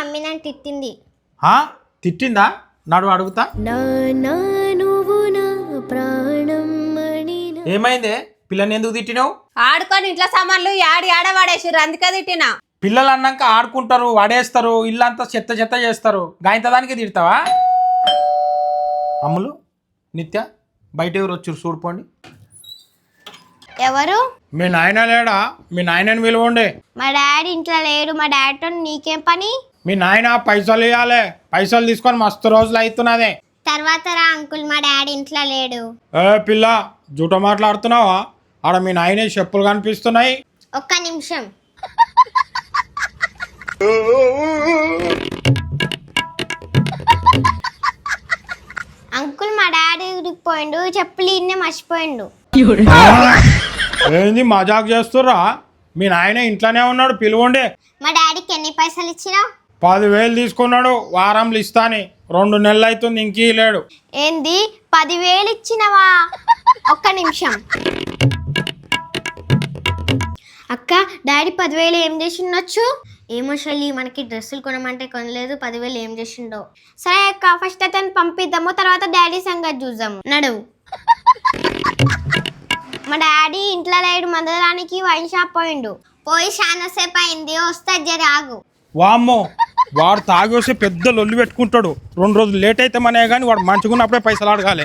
Mummy నన్ను తిట్టింది. తిట్టిందా? నడు అడుగుతా. ఏమైందే? పిల్లని ఎందుకు తిట్టినావు? ఆడుకొని ఇంట్లో సామాన్లు ఆడ వాడేసిర్రు అందుకే తిట్టినా. పిల్లలు అన్నాక ఆడుకుంటారు, వాడేస్తారు, ఇల్లంతా చెత్త చెత్త చేస్తారు, గాయంత దానికి తిడతావా? అమ్ములు, నిత్య, బయట ఎవరు వచ్చారు చూడుకోండి. ఎవరు? మీ నాయన లేడా? మీ నాయనని పిలవండి. మా డాడీ ఇంట్లో లేడు. మా డాడీతో నీకేం పని? మీ నాయన పైసలు ఇవ్వాలి. పైసలు తీసుకొని మస్తు రోజులు అవుతున్నదే. తర్వాత రా అంకుల్, మా డాడీ ఇంట్లో లేడు. ఏ పిల్ల, జూట మాట్లాడుతున్నావా? ఆడ మీ నాయనే చెప్పులు కనిపిస్తున్నాయి. ఒక్క నిమిషం. అంకుల్, మా డాడీ ఊరికి పోయిండు, చెప్పులు ఇన్నే మర్చిపోయిండు. ఏంది మజాక్ చేస్తుర్రా? మీ నాయన ఇంట్లోనే ఉన్నాడు, పిలవండి. మా డాడీకి ఎన్ని పైసలు ఇచ్చినావు? 10,000 తీసుకున్నాడు, వారంలో ఇస్తాని. 2 నెలలు అవుతుంది, ఇంకీ లేడు. ఏంది 10,000 ఇచ్చినవా? ఒక్క నిమిషం. అక్క, డాడీ 10,000 ఏం చేసి ఉండొచ్చు? ఏమో షల్లి, మనకి డ్రెస్సులు కొనమంటే కొనలేదు, 10,000 ఏం చేసిండో. సరే అక్క, ఫస్ట్ అతను పంపిద్దాము, తర్వాత డాడీ సంగతి చూద్దాము. నడువు. మా డాడీ ఇంట్లో లేడు, మందరానికి వైన్ షాప్ పోయిండు. పోయి చాలా సేపు అయింది, వస్తా జర ఆగు. వామ్మో, వాడు తాగేసి పెద్ద లొల్లి పెట్టుకుంటాడు. 2 రోజులు లేట్ అయితే మనే కానీ వాడు మంచుకున్నప్పుడే పైసలు అడగాలి.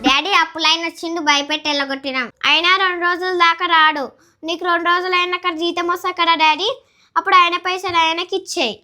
డాడీ అప్పులైన వచ్చిండు, భయపెట్టి వెళ్ళగొట్టినాం. అయినా 2 రోజుల దాకా రాడు. నీకు 2 రోజులు అయినాక జీతం వస్తా కదా డాడీ, అప్పుడు ఆయన పైసలు ఆయనకి ఇచ్చేయి.